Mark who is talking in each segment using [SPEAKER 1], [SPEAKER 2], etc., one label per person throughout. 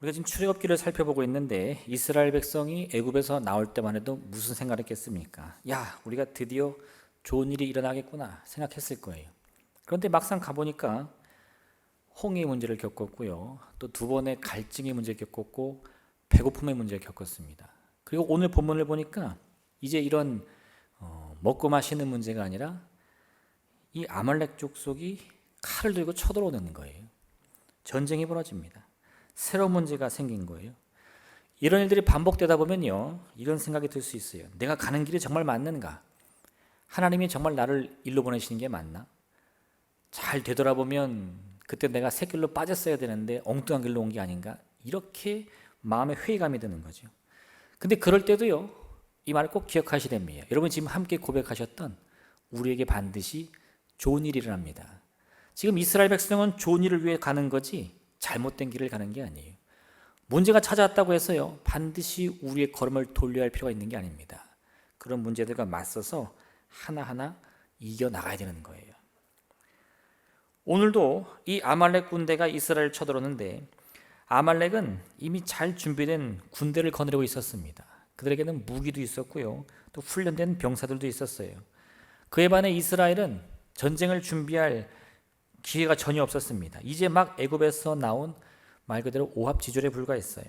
[SPEAKER 1] 우리가 지금 출애굽기를 살펴보고 있는데 이스라엘 백성이 애굽에서 나올 때만 해도 무슨 생각을 했겠습니까? 야, 우리가 드디어 좋은 일이 일어나겠구나 생각했을 거예요. 그런데 막상 가보니까 홍해의 문제를 겪었고요. 또 두 번의 갈증의 문제를 겪었고 배고픔의 문제를 겪었습니다. 그리고 오늘 본문을 보니까 이제 이런 먹고 마시는 문제가 아니라 이 아말렉 족속이 칼을 들고 쳐들어오는 거예요. 전쟁이 벌어집니다. 새로운 문제가 생긴 거예요. 이런 일들이 반복되다 보면요, 이런 생각이 들 수 있어요. 내가 가는 길이 정말 맞는가? 하나님이 정말 나를 일로 보내시는 게 맞나? 잘 되돌아보면 그때 내가 새 길로 빠졌어야 되는데 엉뚱한 길로 온 게 아닌가? 이렇게 마음에 회의감이 드는 거죠. 근데 그럴 때도요, 이 말을 꼭 기억하셔야 됩니다. 여러분 지금 함께 고백하셨던 우리에게 반드시 좋은 일이 일어납니다. 지금 이스라엘 백성은 좋은 일을 위해 가는 거지 잘못된 길을 가는 게 아니에요. 문제가 찾아왔다고 해서요, 반드시 우리의 걸음을 돌려야 할 필요가 있는 게 아닙니다. 그런 문제들과 맞서서 하나하나 이겨나가야 되는 거예요. 오늘도 이 아말렉 군대가 이스라엘을 쳐들었는데 아말렉은 이미 잘 준비된 군대를 거느리고 있었습니다. 그들에게는 무기도 있었고요, 또 훈련된 병사들도 있었어요. 그에 반해 이스라엘은 전쟁을 준비할 기회가 전혀 없었습니다. 이제 막 애굽에서 나온 말 그대로 오합지졸에 불과했어요.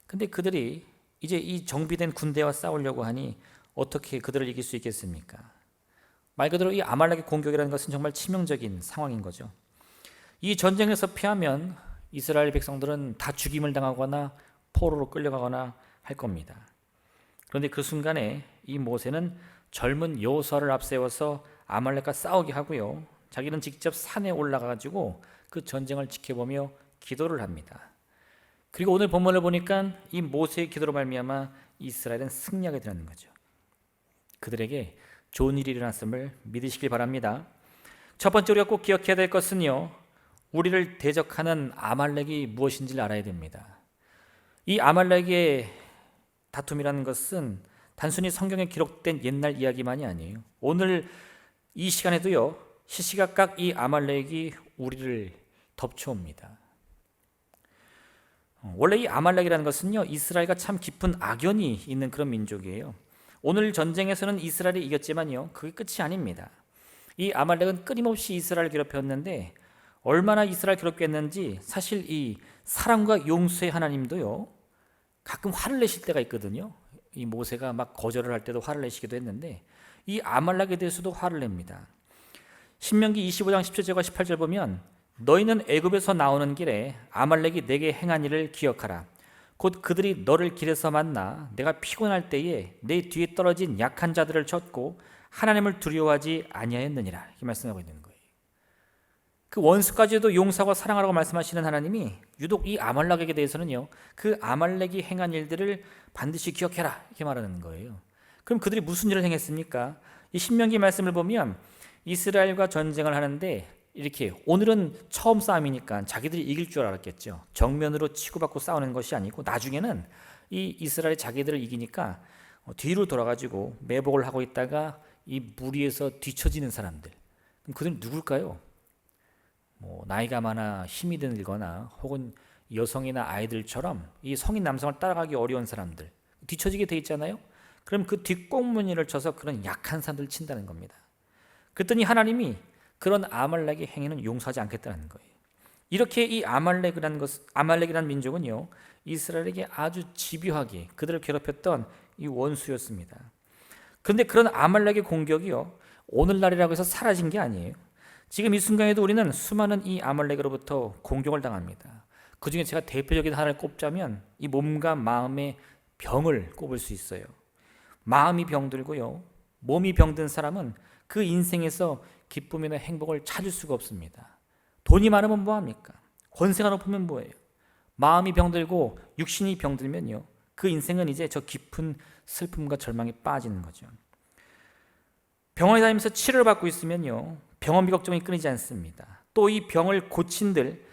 [SPEAKER 1] 근데 그들이 이제 이 정비된 군대와 싸우려고 하니 어떻게 그들을 이길 수 있겠습니까? 말 그대로 이 아말렉의 공격이라는 것은 정말 치명적인 상황인 거죠. 이 전쟁에서 패하면 이스라엘 백성들은 다 죽임을 당하거나 포로로 끌려가거나 할 겁니다. 그런데 그 순간에 이 모세는 젊은 여호수아를 앞세워서 아말렉과 싸우게 하고요, 자기는 직접 산에 올라가가지고 그 전쟁을 지켜보며 기도를 합니다. 그리고 오늘 본문을 보니까 이 모세의 기도로 말미암아 이스라엘은 승리하게 되는 거죠. 그들에게 좋은 일이 일어났음을 믿으시길 바랍니다. 첫 번째 우리가 꼭 기억해야 될 것은요, 우리를 대적하는 아말렉이 무엇인지를 알아야 됩니다. 이 아말렉의 다툼이라는 것은 단순히 성경에 기록된 옛날 이야기만이 아니에요. 오늘 이 시간에도요, 시시각각 이 아말렉이 우리를 덮쳐옵니다. 원래 이 아말렉이라는 것은요, 이스라엘과 참 깊은 악연이 있는 그런 민족이에요. 오늘 전쟁에서는 이스라엘이 이겼지만요, 그게 끝이 아닙니다. 이 아말렉은 끊임없이 이스라엘을 괴롭혔는데 얼마나 이스라엘 괴롭겠는지 사실 이 사랑과 용서의 하나님도요, 가끔 화를 내실 때가 있거든요. 이 모세가 막 거절을 할 때도 화를 내시기도 했는데 이 아말렉에 대해서도 화를 냅니다. 신명기 25장 17절과 18절 보면 너희는 애굽에서 나오는 길에 아말렉이 내게 행한 일을 기억하라. 곧 그들이 너를 길에서 만나 내가 피곤할 때에 내 뒤에 떨어진 약한 자들을 쳤고 하나님을 두려워하지 아니하였느니라. 이렇게 말씀하고 있는 거예요. 그 원수까지도 용서하고 사랑하라고 말씀하시는 하나님이 유독 이 아말렉에게 대해서는요, 그 아말렉이 행한 일들을 반드시 기억해라 이렇게 말하는 거예요. 그럼 그들이 무슨 일을 행했습니까? 이 신명기 말씀을 보면 이스라엘과 전쟁을 하는데 이렇게 오늘은 처음 싸움이니까 자기들이 이길 줄 알았겠죠. 정면으로 치고받고 싸우는 것이 아니고 나중에는 이 이스라엘이 자기들을 이기니까 뒤로 돌아가지고 매복을 하고 있다가 이 무리에서 뒤처지는 사람들. 그럼 그들은 누굴까요? 나이가 많아 힘이 들거나 혹은 여성이나 아이들처럼 이 성인 남성을 따라가기 어려운 사람들, 뒤처지게 돼 있잖아요. 그럼 그 뒷꽁무니를 쳐서 그런 약한 사람들을 친다는 겁니다. 그랬더니 하나님이 그런 아말렉의 행위는 용서하지 않겠다는 거예요. 이렇게 이 아말렉이라는 민족은요, 이스라엘에게 아주 집요하게 그들을 괴롭혔던 이 원수였습니다. 그런데 그런 아말렉의 공격이요, 오늘날이라고 해서 사라진 게 아니에요. 지금 이 순간에도 우리는 수많은 이 아말렉으로부터 공격을 당합니다. 그 중에 제가 대표적인 하나를 꼽자면 이 몸과 마음의 병을 꼽을 수 있어요. 마음이 병들고요, 몸이 병든 사람은 그 인생에서 기쁨이나 행복을 찾을 수가 없습니다. 돈이 많으면 뭐합니까? 권세가 높으면 뭐예요? 마음이 병들고 육신이 병들면요, 그 인생은 이제 저 깊은 슬픔과 절망에 빠지는 거죠. 병원에 다니면서 치료를 받고 있으면요, 병원비 걱정이 끊이지 않습니다. 또 이 병을 고친들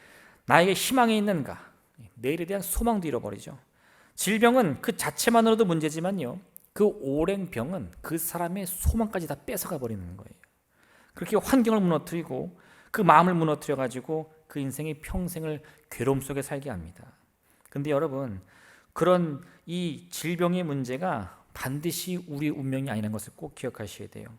[SPEAKER 1] 나에게 희망이 있는가? 내일에 대한 소망도 잃어버리죠. 질병은 그 자체만으로도 문제지만요, 그 오랜 병은 그 사람의 소망까지 다 뺏어가 버리는 거예요. 그렇게 환경을 무너뜨리고 그 마음을 무너뜨려 가지고 그 인생의 평생을 괴로움 속에 살게 합니다. 근데 여러분, 그런 이 질병의 문제가 반드시 우리의 운명이 아니라는 것을 꼭 기억하셔야 돼요.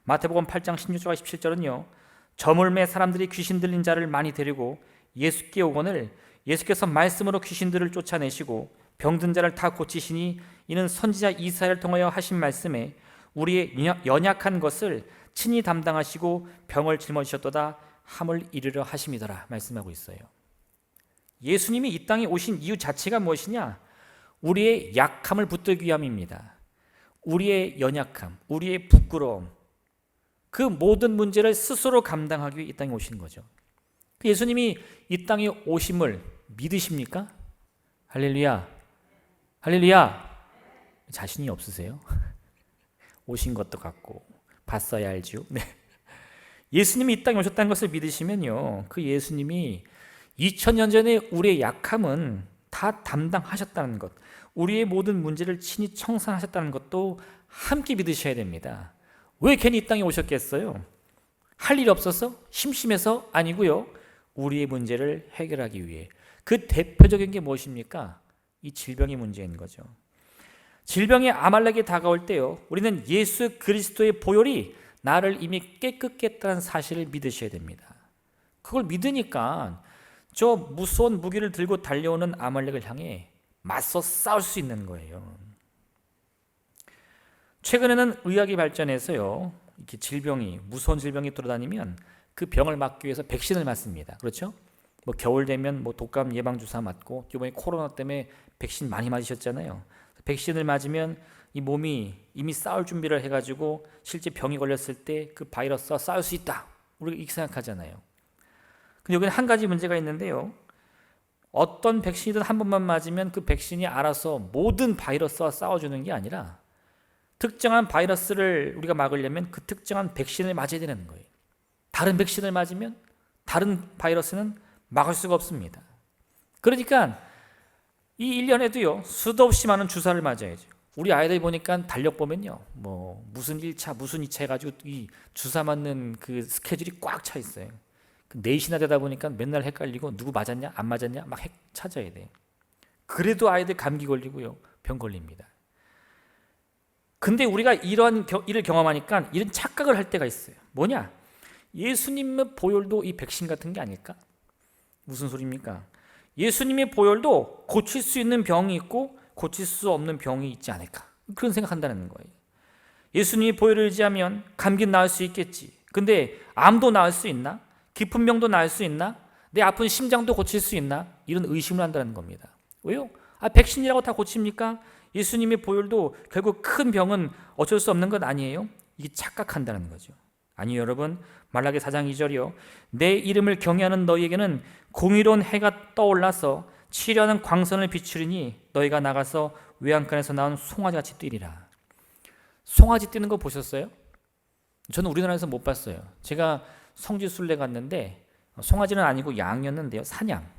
[SPEAKER 1] 마태복음 8장 16절과 17절은요, 저물매 사람들이 귀신 들린 자를 많이 데리고 예수께 오거늘 예수께서 말씀으로 귀신들을 쫓아내시고 병든 자를 다 고치시니 이는 선지자 이사야를 통하여 하신 말씀에 우리의 연약한 것을 친히 담당하시고 병을 짊어지셨도다 함을 이르려 하심이더라 말씀하고 있어요. 예수님이 이 땅에 오신 이유 자체가 무엇이냐? 우리의 약함을 붙들기 위함입니다. 우리의 연약함, 우리의 부끄러움, 그 모든 문제를 스스로 감당하기 위해 이 땅에 오신 거죠. 예수님이 이 땅에 오심을 믿으십니까? 할렐루야, 할렐루야. 자신이 없으세요? 오신 것도 같고 봤어야 알지요. 네. 예수님이 이 땅에 오셨다는 것을 믿으시면요, 그 예수님이 2000년 전에 우리의 약함은 다 담당하셨다는 것, 우리의 모든 문제를 친히 청산하셨다는 것도 함께 믿으셔야 됩니다. 왜 괜히 이 땅에 오셨겠어요? 할 일이 없어서? 심심해서? 아니고요, 우리의 문제를 해결하기 위해. 그 대표적인 게 무엇입니까? 이 질병의 문제인 거죠. 질병의 아말렉이 다가올 때요, 우리는 예수 그리스도의 보혈이 나를 이미 깨끗게 했다는 사실을 믿으셔야 됩니다. 그걸 믿으니까 저 무서운 무기를 들고 달려오는 아말렉을 향해 맞서 싸울 수 있는 거예요. 최근에는 의학이 발전해서요, 이렇게 무서운 질병이 돌아다니면 그 병을 막기 위해서 백신을 맞습니다. 그렇죠? 뭐 겨울 되면 뭐 독감 예방 주사 맞고, 이번에 코로나 때문에 백신 많이 맞으셨잖아요. 백신을 맞으면 이 몸이 이미 싸울 준비를 해가지고 실제 병이 걸렸을 때 그 바이러스와 싸울 수 있다, 우리가 이렇게 생각하잖아요. 근데 여기는 한 가지 문제가 있는데요, 어떤 백신이든 한 번만 맞으면 그 백신이 알아서 모든 바이러스와 싸워주는 게 아니라 특정한 바이러스를 우리가 막으려면 그 특정한 백신을 맞아야 되는 거예요. 다른 백신을 맞으면 다른 바이러스는 막을 수가 없습니다. 그러니까 이 1년에도요, 수도 없이 많은 주사를 맞아야죠. 우리 아이들 보니까 달력 보면요, 뭐 무슨 1차 무슨 2차 해가지고 이 주사 맞는 그 스케줄이 꽉 차 있어요. 4시나 되다 보니까 맨날 헷갈리고 누구 맞았냐 안 맞았냐 막 찾아야 돼요. 그래도 아이들 감기 걸리고요, 병 걸립니다. 근데 우리가 이러한 일을 경험하니까 이런 착각을 할 때가 있어요. 뭐냐? 예수님의 보혈도 이 백신 같은 게 아닐까? 무슨 소리입니까? 예수님의 보혈도 고칠 수 있는 병이 있고 고칠 수 없는 병이 있지 않을까? 그런 생각한다는 거예요. 예수님이 보혈을 의지하면 감기는 나을 수 있겠지. 근데 암도 나을 수 있나? 깊은 병도 나을 수 있나? 내 아픈 심장도 고칠 수 있나? 이런 의심을 한다는 겁니다. 왜요? 백신이라고 다 고칩니까? 예수님의 보혈도 결국 큰 병은 어쩔 수 없는 것 아니에요? 이게 착각한다는 거죠. 아니요, 여러분. 말라기 4장 2절이요. 내 이름을 경외하는 너희에게는 공의로운 해가 떠올라서 치료하는 광선을 비추리니 너희가 나가서 외양간에서 나온 송아지같이 뛰리라. 송아지 뛰는 거 보셨어요? 저는 우리나라에서 못 봤어요. 제가 성지순례 갔는데 송아지는 아니고 양이었는데요, 사냥.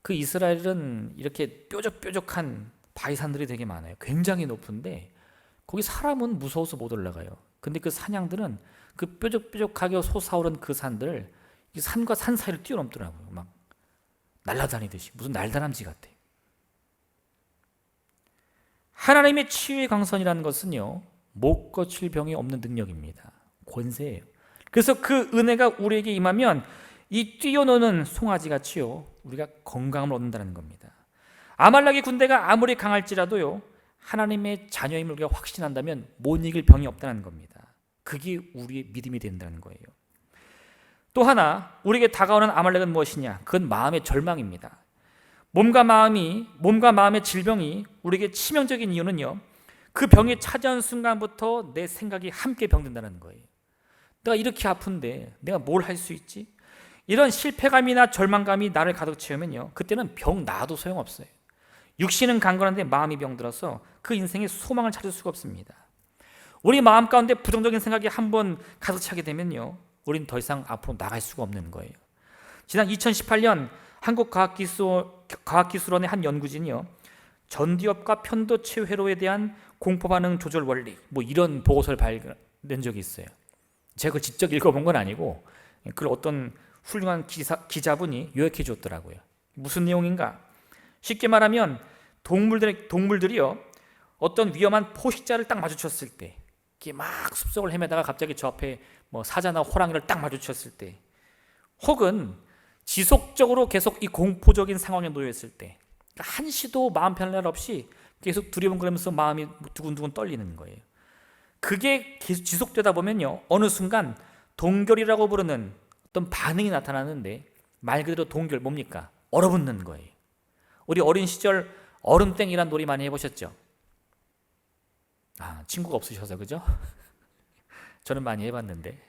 [SPEAKER 1] 그 이스라엘은 이렇게 뾰족뾰족한 바위산들이 되게 많아요. 굉장히 높은데 거기 사람은 무서워서 못 올라가요. 근데 그 사냥들은 그 뾰족뾰족하게 솟아오른 그 산들을 산과 산 사이를 뛰어넘더라고요. 막 날아다니듯이. 무슨 날다람쥐 같아요. 하나님의 치유의 광선이라는 것은요, 못 고칠 병이 없는 능력입니다. 권세예요. 그래서 그 은혜가 우리에게 임하면 이 뛰어노는 송아지같이요, 우리가 건강을 얻는다는 겁니다. 아말렉의 군대가 아무리 강할지라도요, 하나님의 자녀임을 우리가 확신한다면 못 이길 병이 없다는 겁니다. 그게 우리의 믿음이 된다는 거예요. 또 하나, 우리에게 다가오는 아말렉은 무엇이냐? 그건 마음의 절망입니다. 몸과 마음의 질병이 우리에게 치명적인 이유는요, 그 병이 찾아온 순간부터 내 생각이 함께 병든다는 거예요. 내가 이렇게 아픈데 내가 뭘 할 수 있지? 이런 실패감이나 절망감이 나를 가득 채우면요, 그때는 병 나아도 소용없어요. 육신은 강건한데 마음이 병들어서 그 인생에 소망을 찾을 수가 없습니다. 우리 마음 가운데 부정적인 생각이 한번 가득 차게 되면요, 우리는 더 이상 앞으로 나갈 수가 없는 거예요. 지난 2018년 한국과학기술원의 한 연구진이요, 전기업과 편도체 회로에 대한 공포반응 조절 원리, 뭐 이런 보고서를 발견된 적이 있어요. 제가 그걸 직접 읽어본 건 아니고 그걸 어떤 훌륭한 기자분이 요약해 줬더라고요. 무슨 내용인가? 쉽게 말하면 동물들이요, 어떤 위험한 포식자를 딱 마주쳤을 때, 이렇게 막 숲속을 헤매다가 갑자기 저 앞에 뭐 사자나 호랑이를 딱 마주쳤을 때, 혹은 지속적으로 계속 이 공포적인 상황에 놓여 있을 때, 한시도 마음 편할 날 없이 계속 두리번거리면서 마음이 두근두근 떨리는 거예요. 그게 계속 지속되다 보면요, 어느 순간 동결이라고 부르는 어떤 반응이 나타나는데, 말 그대로 동결 뭡니까? 얼어붙는 거예요. 우리 어린 시절 얼음땡이란 놀이 많이 해보셨죠? 친구가 없으셔서 그죠? 저는 많이 해봤는데,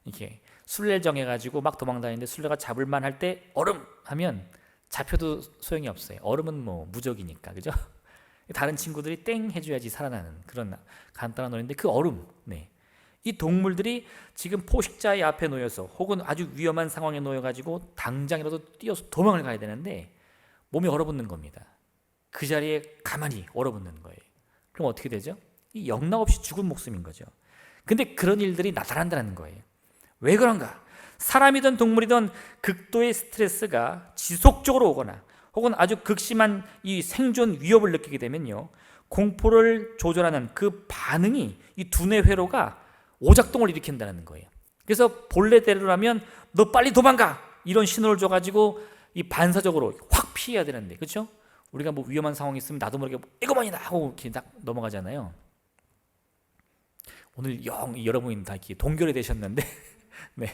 [SPEAKER 1] 이렇게 술래 정해가지고 막 도망다니는데 술래가 잡을만 할 때 얼음 하면 잡혀도 소용이 없어요. 얼음은 뭐 무적이니까, 그죠? 다른 친구들이 땡 해줘야지 살아나는 그런 간단한 놀이인데, 그 얼음, 이 동물들이 지금 포식자의 앞에 놓여서 혹은 아주 위험한 상황에 놓여가지고 당장이라도 뛰어서 도망을 가야 되는데 몸이 얼어붙는 겁니다. 그 자리에 가만히 얼어붙는 거예요. 그럼 어떻게 되죠? 이 영락 없이 죽은 목숨인 거죠. 근데 그런 일들이 나타난다는 거예요. 왜 그런가? 사람이든 동물이든 극도의 스트레스가 지속적으로 오거나 혹은 아주 극심한 이 생존 위협을 느끼게 되면요, 공포를 조절하는 그 반응이 이 두뇌 회로가 오작동을 일으킨다는 거예요. 그래서 본래대로라면 너 빨리 도망가 이런 신호를 줘가지고 이 반사적으로 확 피해야 되는데, 그렇죠? 우리가 뭐 위험한 상황이 있으면 나도 모르게 이거만이다 하고 이렇게 딱 넘어가잖아요. 오늘 여러분이 다 이렇게 동결이 되셨는데 네.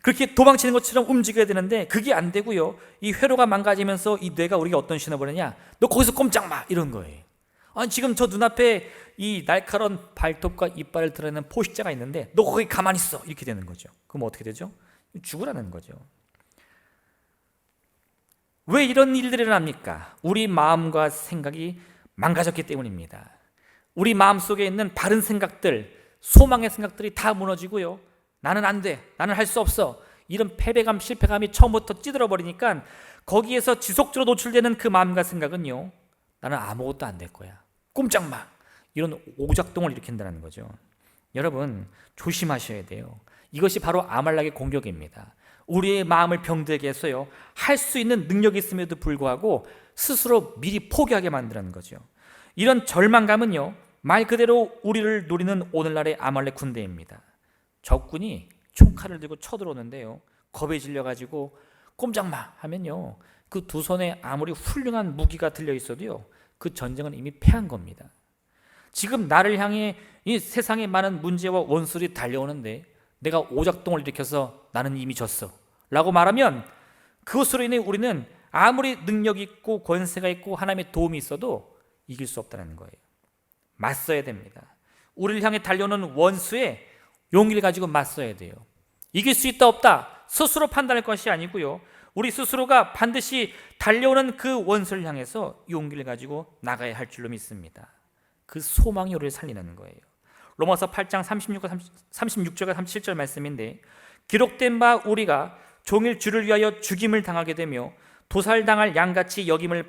[SPEAKER 1] 그렇게 도망치는 것처럼 움직여야 되는데 그게 안 되고요, 이 회로가 망가지면서 이 뇌가 우리가 어떤 신호 보내냐, 너 거기서 꼼짝 마 이런 거예요. 아니 지금 저 눈앞에 이 날카로운 발톱과 이빨을 드러내는 포식자가 있는데 너 거기 가만히 있어 이렇게 되는 거죠. 그럼 어떻게 되죠? 죽으라는 거죠. 왜 이런 일들이 일어납니까? 우리 마음과 생각이 망가졌기 때문입니다. 우리 마음속에 있는 바른 생각들, 소망의 생각들이 다 무너지고요, 나는 안 돼, 나는 할 수 없어, 이런 패배감, 실패감이 처음부터 찌들어 버리니까 거기에서 지속적으로 노출되는 그 마음과 생각은요, 나는 아무것도 안 될 거야, 꼼짝 마, 이런 오작동을 일으킨다는 거죠. 여러분 조심하셔야 돼요. 이것이 바로 아말렉의 공격입니다. 우리의 마음을 병들게 해서요, 할 수 있는 능력이 있음에도 불구하고 스스로 미리 포기하게 만드는 거죠. 이런 절망감은요, 말 그대로 우리를 노리는 오늘날의 아말렉 군대입니다. 적군이 총칼을 들고 쳐들어오는데요, 겁에 질려가지고 꼼짝마 하면요, 그 두 손에 아무리 훌륭한 무기가 들려 있어도요, 그 전쟁은 이미 패한 겁니다. 지금 나를 향해 이 세상의 많은 문제와 원수들이 달려오는데 내가 오작동을 일으켜서 나는 이미 졌어 라고 말하면 그것으로 인해 우리는 아무리 능력이 있고 권세가 있고 하나님의 도움이 있어도 이길 수 없다는 거예요. 맞서야 됩니다. 우리를 향해 달려오는 원수의 용기를 가지고 맞서야 돼요. 이길 수 있다 없다 스스로 판단할 것이 아니고요, 우리 스스로가 반드시 달려오는 그 원수를 향해서 용기를 가지고 나가야 할 줄로 믿습니다. 그 소망이 우리를 살리는 거예요. 로마서 8장 36절과 37절 말씀인데, 기록된 바 우리가 종일 주를 위하여 죽임을 당하게 되며 도살당할 양같이 여김을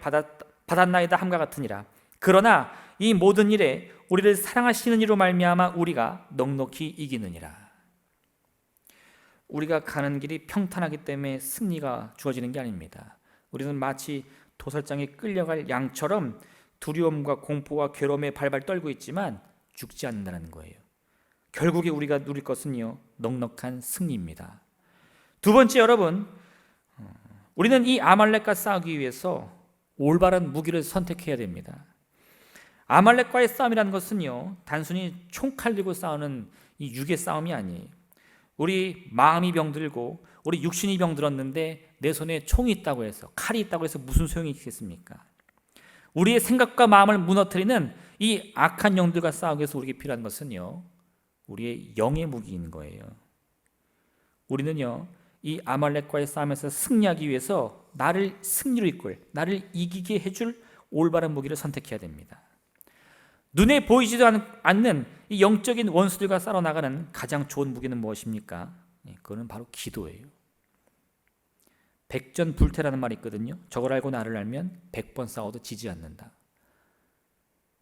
[SPEAKER 1] 받았나이다 함과 같으니라. 그러나 이 모든 일에 우리를 사랑하시는 이로 말미암아 우리가 넉넉히 이기느니라. 우리가 가는 길이 평탄하기 때문에 승리가 주어지는 게 아닙니다. 우리는 마치 도살장에 끌려갈 양처럼 두려움과 공포와 괴로움에 발발 떨고 있지만 죽지 않는다는 거예요. 결국에 우리가 누릴 것은요, 넉넉한 승리입니다. 두 번째, 여러분, 우리는 이 아말렉과 싸우기 위해서 올바른 무기를 선택해야 됩니다. 아말렉과의 싸움이라는 것은요, 단순히 총칼 들고 싸우는 이 육의 싸움이 아니에요. 우리 마음이 병들고 우리 육신이 병들었는데 내 손에 총이 있다고 해서, 칼이 있다고 해서 무슨 소용이 있겠습니까? 우리의 생각과 마음을 무너뜨리는 이 악한 영들과 싸우기 위해서 우리에게 필요한 것은요, 우리의 영의 무기인 거예요. 우리는요, 이 아말렉과의 싸움에서 승리하기 위해서 나를 승리로 이끌, 나를 이기게 해줄 올바른 무기를 선택해야 됩니다. 눈에 보이지도 않는 이 영적인 원수들과 싸워 나가는 가장 좋은 무기는 무엇입니까? 그거는 바로 기도예요. 백전불태라는 말이 있거든요. 저걸 알고 나를 알면 100번 싸워도 지지 않는다.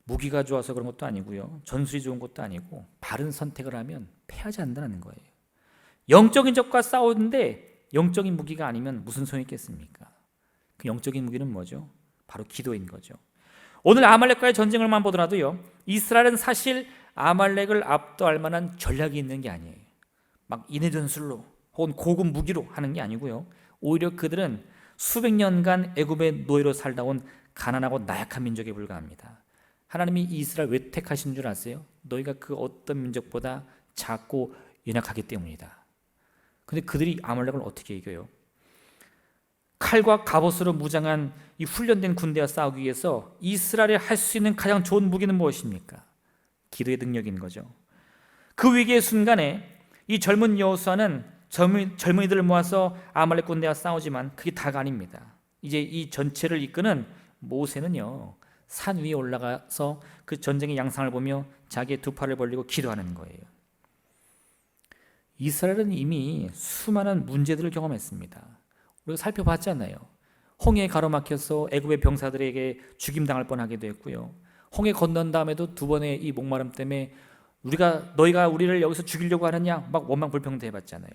[SPEAKER 1] 무기가 좋아서 그런 것도 아니고요, 전술이 좋은 것도 아니고, 바른 선택을 하면 패하지 않는다는 거예요. 영적인 적과 싸우는데 영적인 무기가 아니면 무슨 소용이 있겠습니까? 그 영적인 무기는 뭐죠? 바로 기도인 거죠. 오늘 아말렉과의 전쟁을만 보더라도요, 이스라엘은 사실 아말렉을 압도할 만한 전략이 있는 게 아니에요. 막 인해전술로 혹은 고급 무기로 하는 게 아니고요, 오히려 그들은 수백 년간 애굽의 노예로 살다 온 가난하고 나약한 민족에 불과합니다. 하나님이 이스라엘 왜 택하신 줄 아세요? 너희가 그 어떤 민족보다 작고 연약하기 때문이다. 근데 그들이 아말렉을 어떻게 이겨요? 칼과 갑옷으로 무장한 이 훈련된 군대와 싸우기 위해서 이스라엘이 할 수 있는 가장 좋은 무기는 무엇입니까? 기도의 능력인 거죠. 그 위기의 순간에 이 젊은 여호수아는 젊은이들을 모아서 아말렉 군대와 싸우지만 그게 다가 아닙니다. 이제 이 전체를 이끄는 모세는요, 산 위에 올라가서 그 전쟁의 양상을 보며 자기의 두 팔을 벌리고 기도하는 거예요. 이스라엘은 이미 수많은 문제들을 경험했습니다. 우리가 살펴봤잖아요. 홍해에 가로막혀서 애굽의 병사들에게 죽임당할 뻔하기도 했고요, 홍해 건넌 다음에도 두 번의 이 목마름 때문에 너희가 우리를 여기서 죽이려고 하느냐 막 원망불평도 해봤잖아요.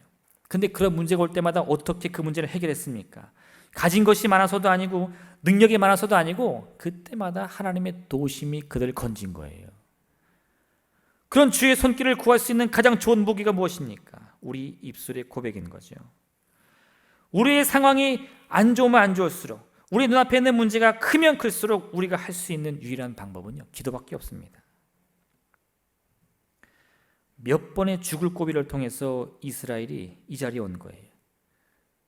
[SPEAKER 1] 근데 그런 문제가 올 때마다 어떻게 그 문제를 해결했습니까? 가진 것이 많아서도 아니고 능력이 많아서도 아니고 그때마다 하나님의 도우심이 그들을 건진 거예요. 그런 주의 손길을 구할 수 있는 가장 좋은 무기가 무엇입니까? 우리 입술의 고백인 거죠. 우리의 상황이 안 좋으면 안 좋을수록, 우리 눈앞에 있는 문제가 크면 클수록 우리가 할 수 있는 유일한 방법은요, 기도밖에 없습니다. 몇 번의 죽을 고비를 통해서 이스라엘이 이 자리에 온 거예요.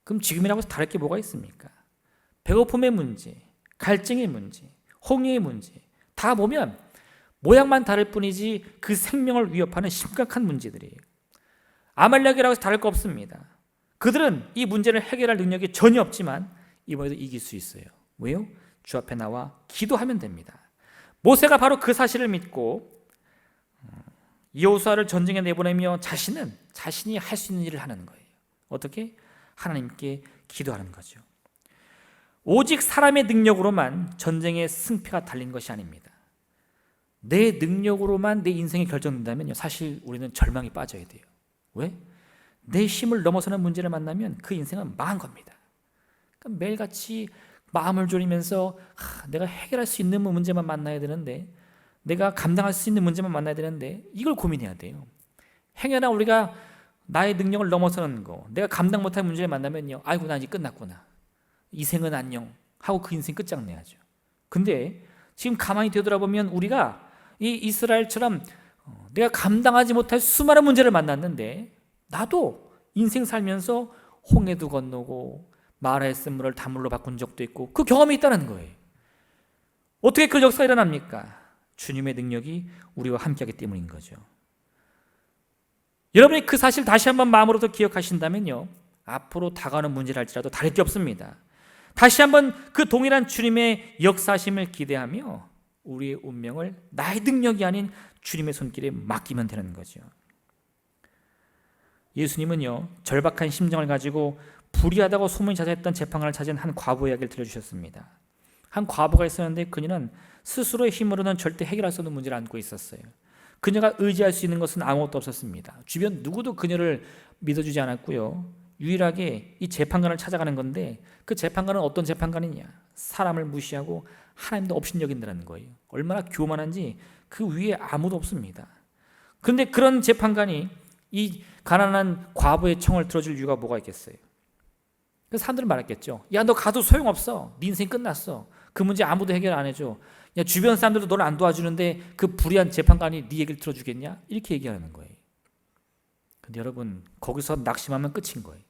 [SPEAKER 1] 그럼 지금이라고 해서 다를 게 뭐가 있습니까? 배고픔의 문제, 갈증의 문제, 홍해의 문제 다 보면 모양만 다를 뿐이지 그 생명을 위협하는 심각한 문제들이에요. 아말렉이라고 해서 다를 거 없습니다. 그들은 이 문제를 해결할 능력이 전혀 없지만 이번에도 이길 수 있어요. 왜요? 주 앞에 나와 기도하면 됩니다. 모세가 바로 그 사실을 믿고 여호수아를 전쟁에 내보내며 자신이 할 수 있는 일을 하는 거예요. 어떻게? 하나님께 기도하는 거죠. 오직 사람의 능력으로만 전쟁의 승패가 달린 것이 아닙니다. 내 능력으로만 내 인생이 결정된다면요, 사실 우리는 절망에 빠져야 돼요. 왜? 내 힘을 넘어서는 문제를 만나면 그 인생은 망한 겁니다. 그러니까 매일같이 마음을 졸이면서 내가 해결할 수 있는 문제만 만나야 되는데, 내가 감당할 수 있는 문제만 만나야 되는데 이걸 고민해야 돼요. 행여나 우리가 나의 능력을 넘어서는 거, 내가 감당 못할 문제를 만나면요, 아이고 나 이제 끝났구나, 이 생은 안녕 하고 그 인생 끝장내야죠. 근데 지금 가만히 되돌아보면 우리가 이 이스라엘처럼 내가 감당하지 못할 수많은 문제를 만났는데, 나도 인생 살면서 홍해도 건너고 마라의 쓴물을 단물로 바꾼 적도 있고 그 경험이 있다는 거예요. 어떻게 그 역사가 일어납니까? 주님의 능력이 우리와 함께하기 때문인 거죠. 여러분이 그 사실 다시 한번 마음으로도 기억하신다면요, 앞으로 다가오는 문제를 할지라도 다를 게 없습니다. 다시 한번 그 동일한 주님의 역사심을 기대하며 우리의 운명을 나의 능력이 아닌 주님의 손길에 맡기면 되는 거죠. 예수님은요, 절박한 심정을 가지고 불의하다고 소문이 자자했던 재판관을 찾은 한 과부 이야기를 들려주셨습니다. 한 과부가 있었는데 그녀는 스스로의 힘으로는 절대 해결할 수 없는 문제를 안고 있었어요. 그녀가 의지할 수 있는 것은 아무것도 없었습니다. 주변 누구도 그녀를 믿어주지 않았고요, 유일하게 이 재판관을 찾아가는 건데, 그 재판관은 어떤 재판관이냐? 사람을 무시하고 하나님도 업신여긴다는 거예요. 얼마나 교만한지 그 위에 아무도 없습니다. 그런데 그런 재판관이 이 가난한 과부의 청을 들어줄 이유가 뭐가 있겠어요? 그래서 사람들은 말했겠죠. 야, 너 가도 소용없어. 네 인생 끝났어. 그 문제 아무도 해결 안 해줘. 야, 주변 사람들도 너를 안 도와주는데 그 불의한 재판관이 네 얘기를 들어주겠냐? 이렇게 얘기하는 거예요. 근데 여러분, 거기서 낙심하면 끝인 거예요.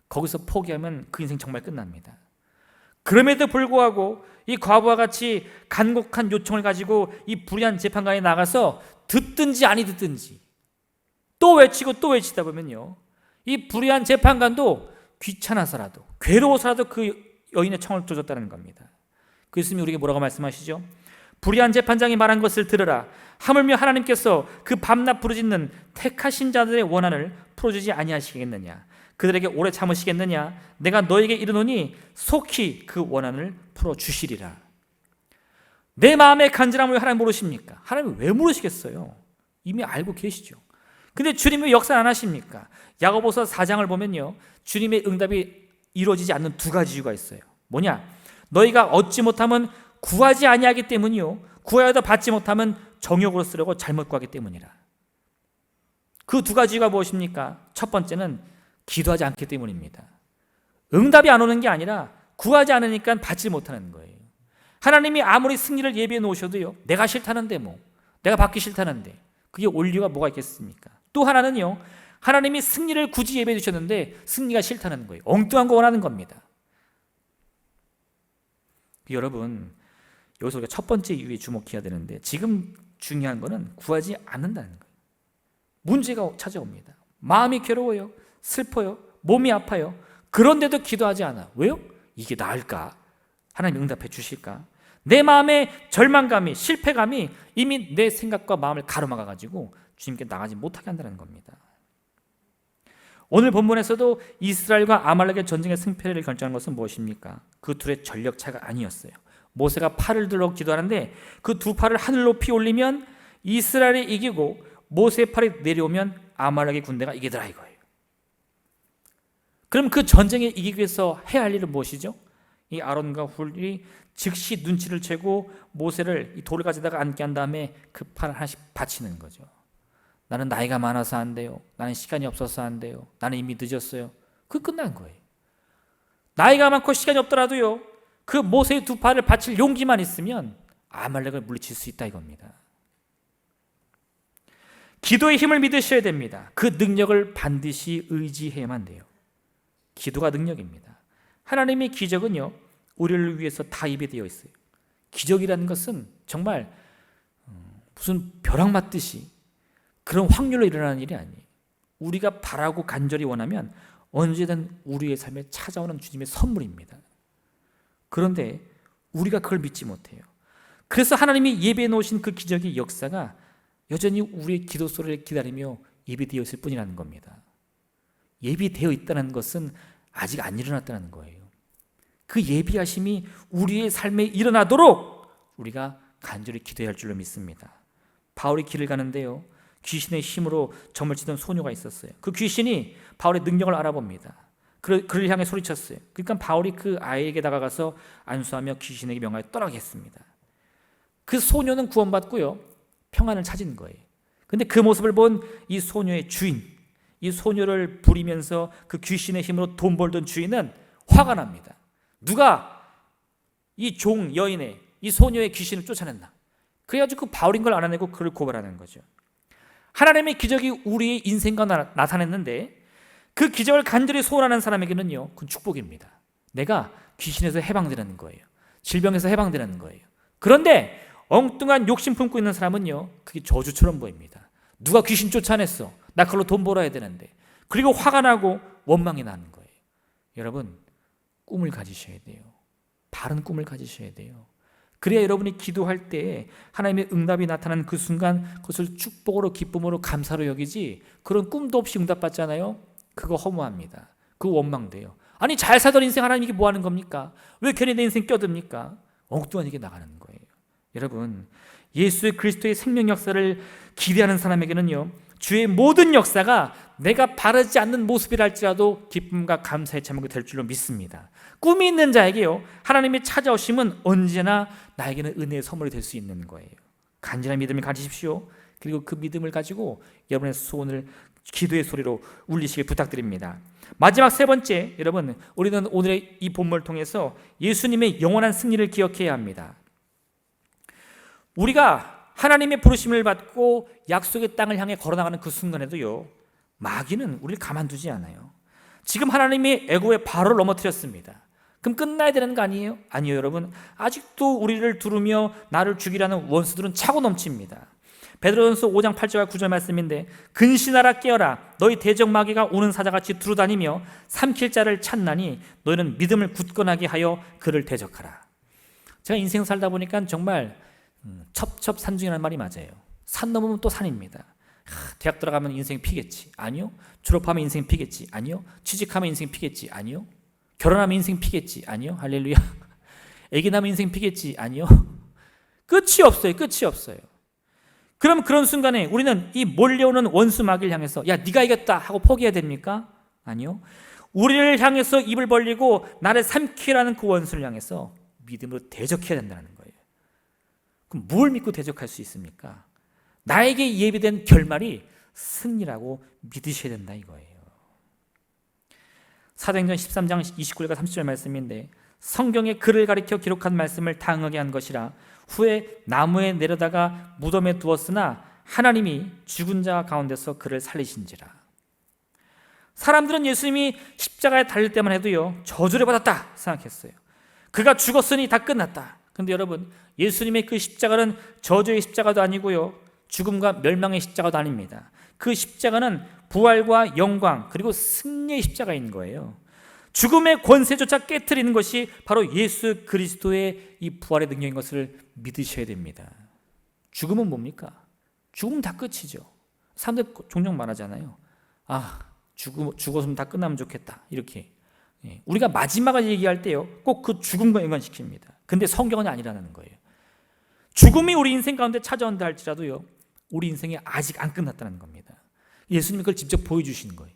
[SPEAKER 1] 거기서 포기하면 그 인생 정말 끝납니다. 그럼에도 불구하고 이 과부와 같이 간곡한 요청을 가지고 이 불의한 재판관에 나가서 듣든지 아니 듣든지 또 외치고 또 외치다 보면요, 이 불의한 재판관도 귀찮아서라도 괴로워서라도 그 여인의 청을 들어줬다는 겁니다. 그 예수님이 우리에게 뭐라고 말씀하시죠? 불의한 재판장이 말한 것을 들으라. 하물며 하나님께서 그 밤낮 부르짖는 택하신 자들의 원한을 풀어주지 아니하시겠느냐? 그들에게 오래 참으시겠느냐? 내가 너에게 이르노니 속히 그 원한을 풀어주시리라. 내 마음의 간절함을 왜 하나님 모르십니까? 하나님 왜 모르시겠어요? 이미 알고 계시죠. 근데 주님이 왜 역사 안 하십니까? 야고보서 4장을 보면요, 주님의 응답이 이루어지지 않는 두 가지 이유가 있어요. 뭐냐? 너희가 얻지 못하면 구하지 아니하기 때문이요, 구하여도 받지 못하면 정욕으로 쓰려고 잘못 구하기 때문이라. 그 두 가지가 무엇입니까? 첫 번째는 기도하지 않기 때문입니다. 응답이 안 오는 게 아니라 구하지 않으니까 받지 못하는 거예요. 하나님이 아무리 승리를 예비해 놓으셔도요, 내가 싫다는데 내가 받기 싫다는데 그게 올 이유가 뭐가 있겠습니까? 또 하나는요, 하나님이 승리를 굳이 예비해 주셨는데 승리가 싫다는 거예요. 엉뚱한 거 원하는 겁니다. 여러분, 여기서 우리가 첫 번째 이유에 주목해야 되는데, 지금 중요한 거는 구하지 않는다는 거예요. 문제가 찾아옵니다. 마음이 괴로워요, 슬퍼요, 몸이 아파요. 그런데도 기도하지 않아. 왜요? 이게 나을까? 하나님 응답해 주실까? 내 마음의 절망감이, 실패감이 이미 내 생각과 마음을 가로막아가지고 주님께 나가지 못하게 한다는 겁니다. 오늘 본문에서도 이스라엘과 아말렉의 전쟁의 승패를 결정한 것은 무엇입니까? 그 둘의 전력 차가 아니었어요. 모세가 팔을 들어 기도하는데 그 두 팔을 하늘 높이 올리면 이스라엘이 이기고, 모세의 팔이 내려오면 아말렉의 군대가 이기더라 이거예요. 그럼 그 전쟁에 이기기 위해서 해야 할 일은 무엇이죠? 이 아론과 훌이 즉시 눈치를 채고 모세를 이 돌을 가져다가 앉게 한 다음에 그 팔을 하나씩 받치는 거죠. 나는 나이가 많아서 안 돼요. 나는 시간이 없어서 안 돼요. 나는 이미 늦었어요. 그게 끝난 거예요. 나이가 많고 시간이 없더라도요, 그 모세의 두 팔을 받칠 용기만 있으면 아말렉을 물리칠 수 있다 이겁니다. 기도의 힘을 믿으셔야 됩니다. 그 능력을 반드시 의지해야만 돼요. 기도가 능력입니다. 하나님의 기적은요, 우리를 위해서 다 예비되어 있어요. 기적이라는 것은 정말 무슨 벼락 맞듯이 그런 확률로 일어나는 일이 아니에요. 우리가 바라고 간절히 원하면 언제든 우리의 삶에 찾아오는 주님의 선물입니다. 그런데 우리가 그걸 믿지 못해요. 그래서 하나님이 예비해 놓으신 그 기적의 역사가 여전히 우리의 기도 소리를 기다리며 예비되어 있을 뿐이라는 겁니다. 예비되어 있다는 것은 아직 안 일어났다는 거예요. 그 예비하심이 우리의 삶에 일어나도록 우리가 간절히 기도해야 할 줄로 믿습니다. 바울이 길을 가는데요, 귀신의 힘으로 점을 치던 소녀가 있었어요. 그 귀신이 바울의 능력을 알아봅니다. 그를 향해 소리쳤어요. 그러니까 바울이 그 아이에게 다가가서 안수하며 귀신에게 명하여 떠나게 했습니다. 그 소녀는 구원받고요, 평안을 찾은 거예요. 근데 그 모습을 본 이 소녀의 주인, 이 소녀를 부리면서 그 귀신의 힘으로 돈 벌던 주인은 화가 납니다. 누가 이 종 여인의, 이 소녀의 귀신을 쫓아냈나? 그래가지고 그 바울인 걸 알아내고 그를 고발하는 거죠. 하나님의 기적이 우리의 인생과 나타냈는데 그 기적을 간절히 소원하는 사람에게는요, 그건 축복입니다. 내가 귀신에서 해방되는 거예요. 질병에서 해방되는 거예요. 그런데 엉뚱한 욕심 품고 있는 사람은요, 그게 저주처럼 보입니다. 누가 귀신 쫓아냈어? 나 그걸로 돈 벌어야 되는데. 그리고 화가 나고 원망이 나는 거예요. 여러분, 꿈을 가지셔야 돼요. 바른 꿈을 가지셔야 돼요. 그래야 여러분이 기도할 때 하나님의 응답이 나타나는 그 순간 그것을 축복으로, 기쁨으로, 감사로 여기지, 그런 꿈도 없이 응답받잖아요. 그거 허무합니다. 그거 원망돼요. 아니, 잘 살던 인생 하나님 이게 뭐 하는 겁니까? 왜 괜히 내 인생 껴듭니까? 엉뚱한 얘기 나가는 거예요. 여러분, 예수의 그리스도의 생명 역사를 기대하는 사람에게는요, 주의 모든 역사가 내가 바르지 않는 모습이라 할지라도 기쁨과 감사의 제목이 될 줄로 믿습니다. 꿈이 있는 자에게요, 하나님의 찾아오심은 언제나 나에게는 은혜의 선물이 될 수 있는 거예요. 간절한 믿음을 가지십시오. 그리고 그 믿음을 가지고 여러분의 소원을 기도의 소리로 울리시길 부탁드립니다. 마지막 세 번째, 여러분, 우리는 오늘의 이 본문을 통해서 예수님의 영원한 승리를 기억해야 합니다. 우리가 하나님의 부르심을 받고 약속의 땅을 향해 걸어나가는 그 순간에도요, 마귀는 우리를 가만두지 않아요. 지금 하나님이 애굽의 바로를 넘어뜨렸습니다. 그럼 끝나야 되는 거 아니에요? 아니요, 여러분. 아직도 우리를 두르며 나를 죽이라는 원수들은 차고 넘칩니다. 베드로전서 5장 8절과 9절 말씀인데, 근신하라 깨어라, 너희 대적 마귀가 오는 사자같이 두루다니며 삼킬 자를 찾나니 너희는 믿음을 굳건하게 하여 그를 대적하라. 제가 인생 살다 보니까 정말 첩첩산중이라는 말이 맞아요. 산 넘으면 또 산입니다. 대학 들어가면 인생 피겠지? 아니요. 졸업하면 인생 피겠지? 아니요. 취직하면 인생 피겠지? 아니요. 결혼하면 인생 피겠지? 아니요. 할렐루야. 애기 낳으면 인생 피겠지? 아니요. 끝이 없어요. 끝이 없어요. 그럼 그런 순간에 우리는 이 몰려오는 원수 마귀를 향해서 야, 네가 이겼다 하고 포기해야 됩니까? 아니요. 우리를 향해서 입을 벌리고 나를 삼키라는 그 원수를 향해서 믿음으로 대적해야 된다는 거예요. 그럼 뭘 믿고 대적할 수 있습니까? 나에게 예비된 결말이 승리라고 믿으셔야 된다 이거예요. 사도행전 13장 29절과 30절 말씀인데, 성경에 그를 가리켜 기록한 말씀을 당하게 한 것이라 후에 나무에 내려다가 무덤에 두었으나 하나님이 죽은 자 가운데서 그를 살리신지라. 사람들은 예수님이 십자가에 달릴 때만 해도요, 저주를 받았다 생각했어요. 그가 죽었으니 다 끝났다. 근데 여러분, 예수님의 그 십자가는 저주의 십자가도 아니고요, 죽음과 멸망의 십자가도 아닙니다. 그 십자가는 부활과 영광 그리고 승리의 십자가인 거예요. 죽음의 권세조차 깨트리는 것이 바로 예수 그리스도의 이 부활의 능력인 것을 믿으셔야 됩니다. 죽음은 뭡니까? 죽으면 다 끝이죠. 사람들 종종 말하잖아요. 죽었으면 다 끝나면 좋겠다 이렇게. 우리가 마지막을 얘기할 때요, 꼭 그 죽음과 연관시킵니다. 근데 성경은 아니라는 거예요. 죽음이 우리 인생 가운데 찾아온다 할지라도요, 우리 인생이 아직 안 끝났다는 겁니다. 예수님이 그걸 직접 보여주시는 거예요.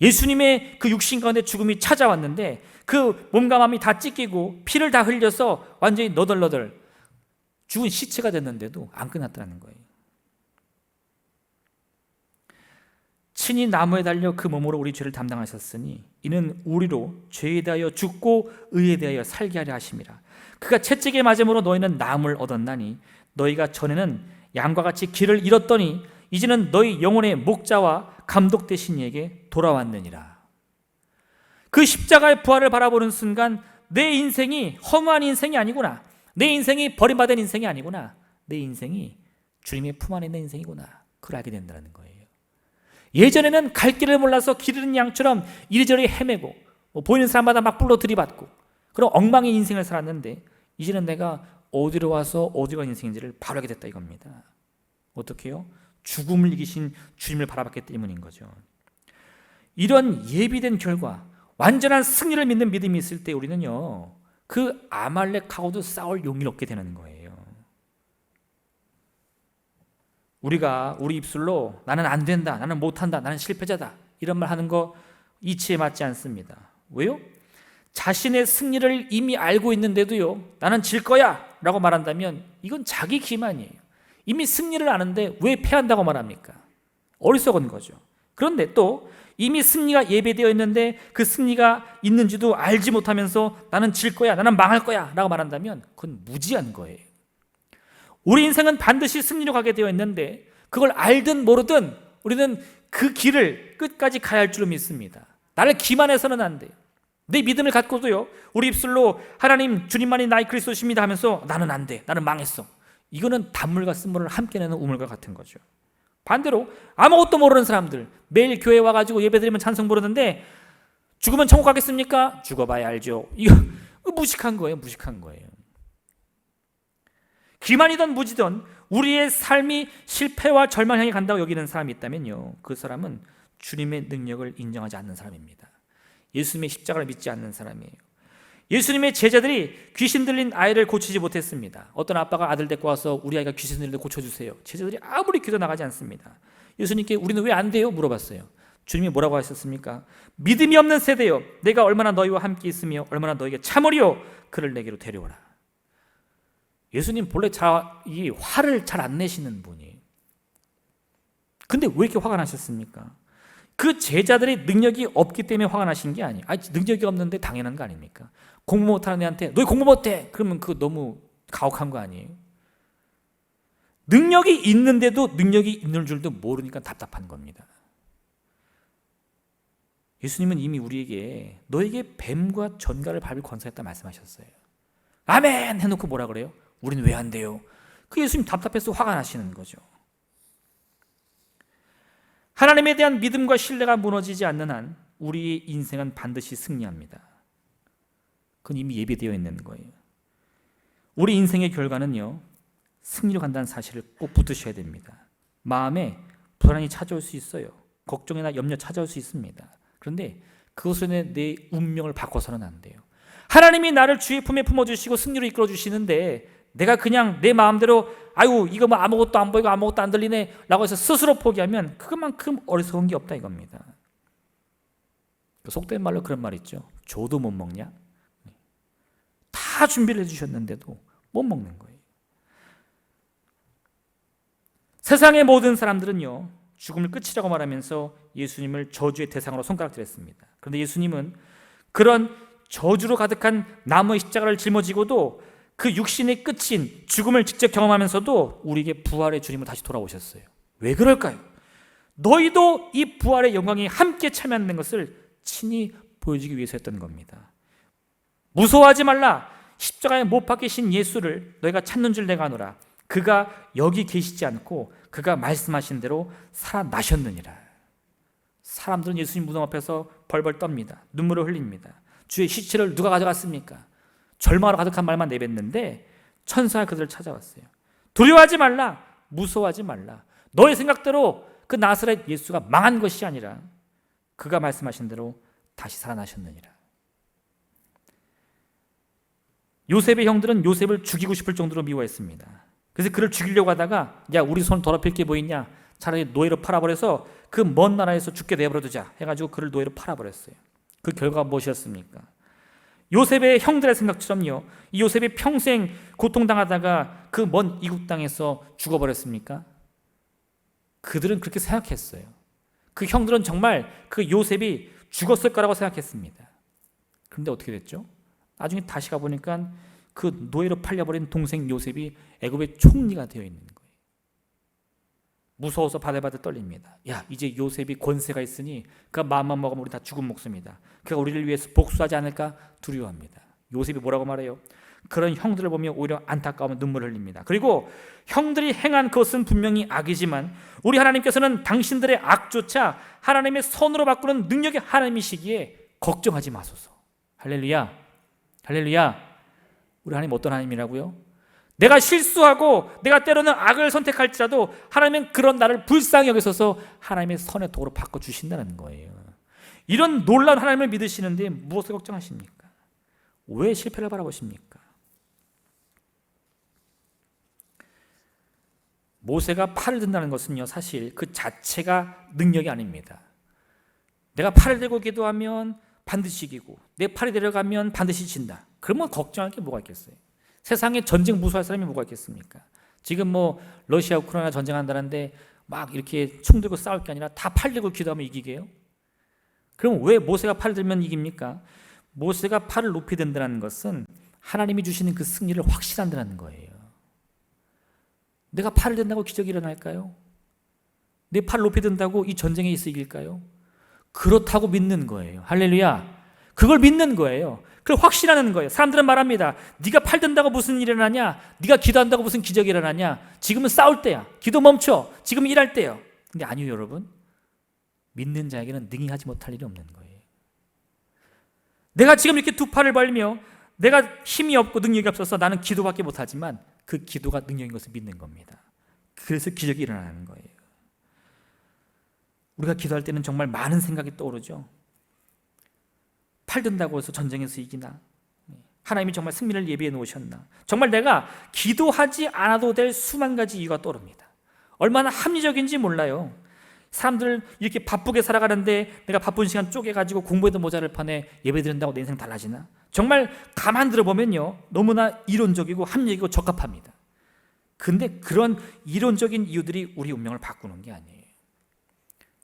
[SPEAKER 1] 예수님의 그 육신 가운데 죽음이 찾아왔는데 그 몸과 마음이 다 찢기고 피를 다 흘려서 완전히 너덜너덜 죽은 시체가 됐는데도 안 끝났다는 거예요. 친히 나무에 달려 그 몸으로 우리 죄를 담당하셨으니 이는 우리로 죄에 대하여 죽고 의에 대하여 살게 하려 하심이라. 그가 채찍에 맞음으로 너희는 나음을 얻었나니 너희가 전에는 양과 같이 길을 잃었더니 이제는 너희 영혼의 목자와 감독 되신 이에게 돌아왔느니라. 그 십자가의 부활을 바라보는 순간 내 인생이 허무한 인생이 아니구나, 내 인생이 버림받은 인생이 아니구나, 내 인생이 주님의 품 안에 있는 인생이구나, 그걸 알게 된다는 거예요. 예전에는 갈 길을 몰라서 길 잃은 양처럼 이리저리 헤매고 보이는 사람마다 막 불러 들이받고 그런 엉망의 인생을 살았는데, 이제는 내가 어디로 와서 어디로 간 인생인지를 바로 알게 됐다 이겁니다. 어떻게 해요? 죽음을 이기신 주님을 바라봤기 때문인 거죠. 이런 예비된 결과, 완전한 승리를 믿는 믿음이 있을 때 우리는요, 그 아말렉하고도 싸울 용기를 얻게 되는 거예요. 우리가 우리 입술로 나는 안 된다, 나는 못한다, 나는 실패자다 이런 말 하는 거 이치에 맞지 않습니다. 왜요? 자신의 승리를 이미 알고 있는데도요, 나는 질 거야 라고 말한다면 이건 자기 기만이에요. 이미 승리를 아는데 왜 패한다고 말합니까? 어리석은 거죠. 그런데 또 이미 승리가 예배되어 있는데 그 승리가 있는지도 알지 못하면서 나는 질 거야, 나는 망할 거야 라고 말한다면 그건 무지한 거예요. 우리 인생은 반드시 승리로 가게 되어 있는데 그걸 알든 모르든 우리는 그 길을 끝까지 가야 할 줄로 믿습니다. 나를 기만해서는 안 돼요. 내 믿음을 갖고도요, 우리 입술로 하나님 주님만이 나의 그리스도십니다 하면서 나는 안 돼, 나는 망했어, 이거는 단물과 쓴물을 함께 내는 우물과 같은 거죠. 반대로 아무것도 모르는 사람들, 매일 교회 와가지고 예배드리면 찬송 부르는데 죽으면 천국 가겠습니까? 죽어봐야 알죠. 이거 무식한 거예요. 무식한 거예요. 기만이든 무지든 우리의 삶이 실패와 절망 향해 간다고 여기는 사람이 있다면요, 그 사람은 주님의 능력을 인정하지 않는 사람입니다. 예수님의 십자가를 믿지 않는 사람이에요. 예수님의 제자들이 귀신 들린 아이를 고치지 못했습니다. 어떤 아빠가 아들 데리고 와서 우리 아이가 귀신 들린데 고쳐주세요. 제자들이 아무리 기도 나가지 않습니다. 예수님께 우리는 왜 안 돼요? 물어봤어요. 주님이 뭐라고 하셨습니까? 믿음이 없는 세대요, 내가 얼마나 너희와 함께 있으며 얼마나 너희에게 참으리요, 그를 내게로 데려오라. 예수님 본래 이 화를 잘 안 내시는 분이에요. 근데 왜 이렇게 화가 나셨습니까? 그 제자들이 능력이 없기 때문에 화가 나신 게 아니에요. 능력이 없는데 당연한 거 아닙니까? 공부 못하는 애한테 너희 공부 못해! 그러면 그거 너무 가혹한 거 아니에요? 능력이 있는데도 능력이 있는 줄도 모르니까 답답한 겁니다. 예수님은 이미 우리에게 너에게 뱀과 전갈을 밟을 권세가 있다 말씀하셨어요. 아멘! 해놓고 뭐라 그래요? 우리는 왜 안 돼요? 그 예수님 답답해서 화가 나시는 거죠. 하나님에 대한 믿음과 신뢰가 무너지지 않는 한 우리의 인생은 반드시 승리합니다. 그건 이미 예비되어 있는 거예요. 우리 인생의 결과는요, 승리로 간다는 사실을 꼭 붙드셔야 됩니다. 마음에 불안이 찾아올 수 있어요. 걱정이나 염려 찾아올 수 있습니다. 그런데 그것으로 내 운명을 바꿔서는 안 돼요. 하나님이 나를 주의 품에 품어주시고 승리로 이끌어주시는데 내가 그냥 내 마음대로 이거 뭐 아무것도 안 보이고 아무것도 안 들리네 라고 해서 스스로 포기하면 그것만큼 어리석은 게 없다 이겁니다. 속된 말로 그런 말 있죠. 줘도 못 먹냐? 다 준비를 해주셨는데도 못 먹는 거예요. 세상의 모든 사람들은요, 죽음을 끝이라고 말하면서 예수님을 저주의 대상으로 손가락질했습니다. 그런데 예수님은 그런 저주로 가득한 나무의 십자가를 짊어지고도 그 육신의 끝인 죽음을 직접 경험하면서도 우리에게 부활의 주님으로 다시 돌아오셨어요. 왜 그럴까요? 너희도 이 부활의 영광에 함께 참여하는 것을 친히 보여주기 위해서였던 겁니다. 무서워하지 말라. 십자가에 못 박히신 예수를 너희가 찾는 줄 내가 아노라. 그가 여기 계시지 않고 그가 말씀하신 대로 살아나셨느니라. 사람들은 예수님 무덤 앞에서 벌벌 떱니다. 눈물을 흘립니다. 주의 시체를 누가 가져갔습니까? 절망으로 가득한 말만 내뱉는데 천사가 그들을 찾아왔어요. 두려워하지 말라. 무서워하지 말라. 너의 생각대로 그 나사렛 예수가 망한 것이 아니라 그가 말씀하신 대로 다시 살아나셨느니라. 요셉의 형들은 요셉을 죽이고 싶을 정도로 미워했습니다. 그래서 그를 죽이려고 하다가 야, 우리 손 더럽힐 게 뭐 있냐, 차라리 노예로 팔아버려서 그 먼 나라에서 죽게 내버려두자 해가지고 그를 노예로 팔아버렸어요. 그 결과가 무엇이었습니까? 요셉의 형들의 생각처럼요, 이 요셉이 평생 고통당하다가 그 먼 이국 땅에서 죽어버렸습니까? 그들은 그렇게 생각했어요. 그 형들은 정말 그 요셉이 죽었을 거라고 생각했습니다. 그런데 어떻게 됐죠? 나중에 다시 가보니까 그 노예로 팔려버린 동생 요셉이 애굽의 총리가 되어 있는 거예요. 무서워서 바들바들 떨립니다. 야, 이제 요셉이 권세가 있으니 그가 마음만 먹으면 우리 다 죽은 목숨이다. 그가 우리를 위해서 복수하지 않을까 두려워합니다. 요셉이 뭐라고 말해요? 그런 형들을 보며 오히려 안타까운 눈물을 흘립니다. 그리고 형들이 행한 것은 분명히 악이지만 우리 하나님께서는 당신들의 악조차 하나님의 선으로 바꾸는 능력의 하나님이시기에 걱정하지 마소서. 할렐루야, 할렐루야. 우리 하나님 어떤 하나님이라고요? 내가 실수하고 내가 때로는 악을 선택할지라도 하나님은 그런 나를 불쌍히 여기셔서 하나님의 선의 도로 바꿔주신다는 거예요. 이런 놀라운 하나님을 믿으시는데 무엇을 걱정하십니까? 왜 실패를 바라보십니까? 모세가 팔을 든다는 것은요, 사실 그 자체가 능력이 아닙니다. 내가 팔을 들고 기도하면 반드시 이기고 내 팔이 내려가면 반드시 진다. 그러면 걱정할 게 뭐가 있겠어요? 세상에 전쟁 무서워할 사람이 뭐가 있겠습니까? 지금 뭐 러시아 우크라이나 전쟁한다는데 막 이렇게 총 들고 싸울 게 아니라 다 팔 들고 기도하면 이기게요? 그럼 왜 모세가 팔을 들면 이깁니까? 모세가 팔을 높이 든다는 것은 하나님이 주시는 그 승리를 확신한다는 거예요. 내가 팔을 든다고 기적이 일어날까요? 내 팔을 높이 든다고 이 전쟁에서 이길까요? 그렇다고 믿는 거예요. 할렐루야. 그걸 믿는 거예요. 그걸 확신하는 거예요. 사람들은 말합니다. 네가 팔 든다고 무슨 일이 일어나냐? 네가 기도한다고 무슨 기적이 일어나냐? 지금은 싸울 때야. 기도 멈춰. 지금 일할 때요. 근데 아니요, 여러분. 믿는 자에게는 능히 하지 못할 일이 없는 거예요. 내가 지금 이렇게 두 팔을 벌며 내가 힘이 없고 능력이 없어서 나는 기도밖에 못하지만 그 기도가 능력인 것을 믿는 겁니다. 그래서 기적이 일어나는 거예요. 우리가 기도할 때는 정말 많은 생각이 떠오르죠. 팔 든다고 해서 전쟁에서 이기나? 하나님이 정말 승리를 예비해 놓으셨나? 정말 내가 기도하지 않아도 될 수만 가지 이유가 떠오릅니다. 얼마나 합리적인지 몰라요. 사람들 이렇게 바쁘게 살아가는데 내가 바쁜 시간 쪼개가지고 공부에도 모자를 파네 예배 드린다고 내 인생 달라지나? 정말 가만 들어보면요, 너무나 이론적이고 합리적이고 적합합니다. 근데 그런 이론적인 이유들이 우리 운명을 바꾸는 게 아니에요.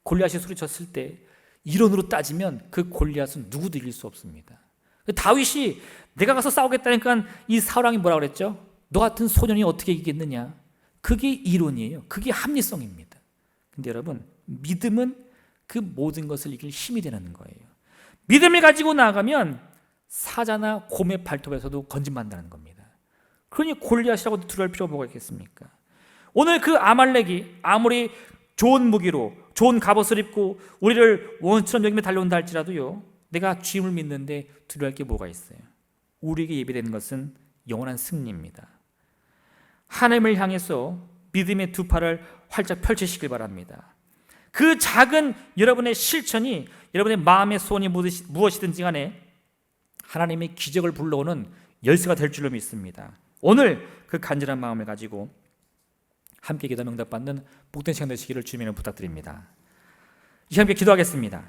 [SPEAKER 1] 골리앗이 소리쳤을 때 이론으로 따지면 그 골리앗은 누구도 이길 수 없습니다. 다윗이 내가 가서 싸우겠다니까 이 사울왕이 뭐라고 그랬죠? 너 같은 소년이 어떻게 이기겠느냐? 그게 이론이에요. 그게 합리성입니다. 근데 여러분, 믿음은 그 모든 것을 이길 힘이 되는 거예요. 믿음을 가지고 나아가면 사자나 곰의 발톱에서도 건진받는다는 겁니다. 그러니 골리앗이라고 두려울 필요가 뭐가 있겠습니까? 오늘 그 아말렉이 아무리 좋은 무기로 좋은 갑옷을 입고 우리를 원수처럼 여기며 달려온다 할지라도요, 내가 주님을 믿는데 두려워할 게 뭐가 있어요? 우리에게 예비되는 것은 영원한 승리입니다. 하나님을 향해서 믿음의 두 팔을 활짝 펼치시길 바랍니다. 그 작은 여러분의 실천이 여러분의 마음의 소원이 무엇이든지 간에 하나님의 기적을 불러오는 열쇠가 될 줄로 믿습니다. 오늘 그 간절한 마음을 가지고 함께 기도 응답받는 복된 시간 되시기를 주님의 부탁드립니다. 이 함께 기도하겠습니다.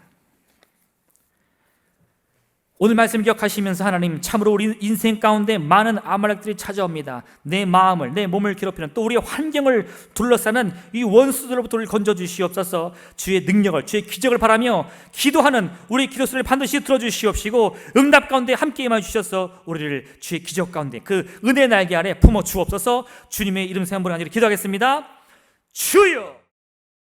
[SPEAKER 1] 오늘 말씀 기억하시면서 하나님, 참으로 우리 인생 가운데 많은 아말렉들이 찾아옵니다. 내 마음을, 내 몸을 괴롭히는, 또 우리의 환경을 둘러싸는 이 원수들로부터 우리를 건져주시옵소서. 주의 능력을, 주의 기적을 바라며 기도하는 우리 기도 소리를 반드시 들어주시옵시고 응답 가운데 함께 임하여 주셔서 우리를 주의 기적 가운데 그 은혜 날개 아래 품어 주옵소서. 주님의 이름 생각으로 기도하겠습니다. 주여!